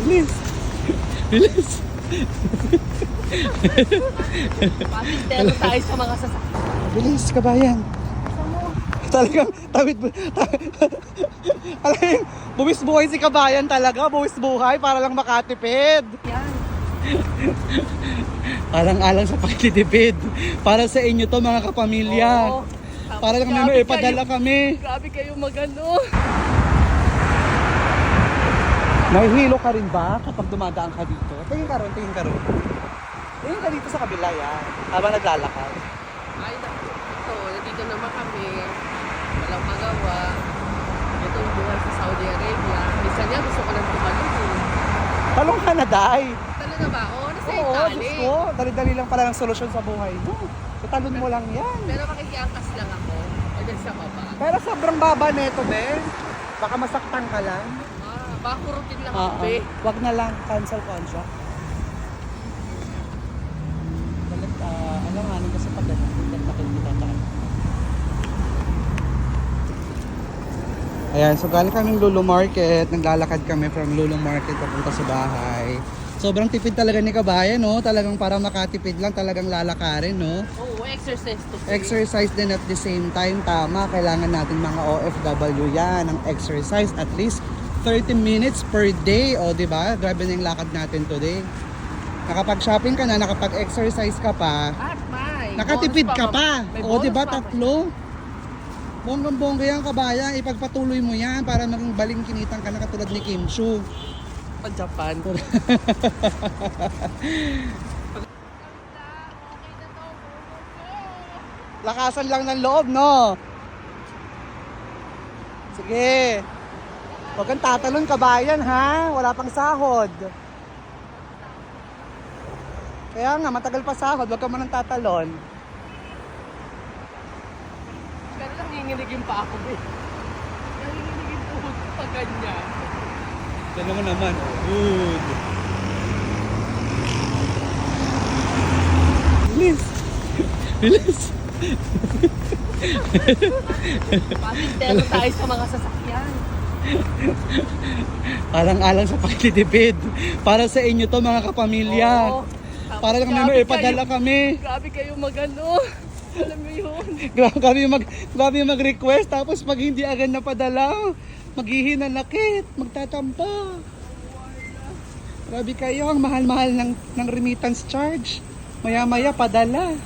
Bilis. Bilis. Pasistero tayo sa mga sasakyan. Bilis, kabayan. Talagang alam mo, buwis buhay si kabayan talaga. Buwis buhay para lang makatipid. Yan. Alang-alang sa pagtitipid. Para sa inyo to mga kapamilya. Oo. Para lang may ipadala kami. Grabe kayo magano. Nahihilo ka rin ba kapag dumadaan ka dito? Tingin ka ron, tingin ka ron. Tingin ka dito sa kabila yan. Habang naglalakad. Ay, ito, nandito naman kami. Walang magawa. Ito yung buhay sa Saudi Arabia. Minsan niya gusto ko lang tumalong. Talong ka na, Day. Talaga ba? Oo, nasa Oo, Italy. Diyos ko. Dali-dali lang pala ng solusyon sa buhay mo. Talon mo lang yan. Pero makikiangkas lang ako. O dyan sa baba. Pero sobrang baba neto, Ben. Baka masaktan ka lang. Baka kurutin lang ako, be. Wag na lang. Cancel contract. Balit, alanganin kasi pag ganun. Hindi nakikita tayo. Ayan, so galing kaming Lulu Market. Naglalakad kami from Lulu Market papunta sa bahay. Sobrang tipid talaga ni kabayan, no? Talagang para makatipid lang, talagang lalakarin, no? Oo, exercise to. Exercise din at the same time, tama. Kailangan natin mga OFW yan, ng exercise at least 30 minutes per day. O, di ba? Grabe na yung lakad natin today. Nakapag-shopping ka na, nakapag-exercise ka pa, At may. nakatipid bonus ka pa. May O, di bonus ba? pa. Tatlo. Bonggang-bongga yan, kabayan. Ipagpatuloy mo yan para maging baling kinitang ka na katulad ni Kim Chu. Pa Japan. Lakasan lang ng loob, no? Sige. Huwag kang tatalon, kabayan, ha? Wala pang sahod. Kaya nga, matagal pa sahod. Huwag ka manang tatalon. Pero nanginginig yung pa ako, be. Nanginginig yung tuhod ko pag ganyan. Yan naman. Good. Bilis. Bilis. Pasistero tayo sa mga sasakyan. Alang-alang sa pagtitipid. Para sa inyo to mga kapamilya. Oo. Para lang may ipadala kami. Grabe kayo magano. Alam mo yun. Grabe mag-request. Tapos pag hindi agad napadala, maghihinanakit, magtatampa. Grabe kayo, ang mahal-mahal ng remittance charge. Maya-maya padala.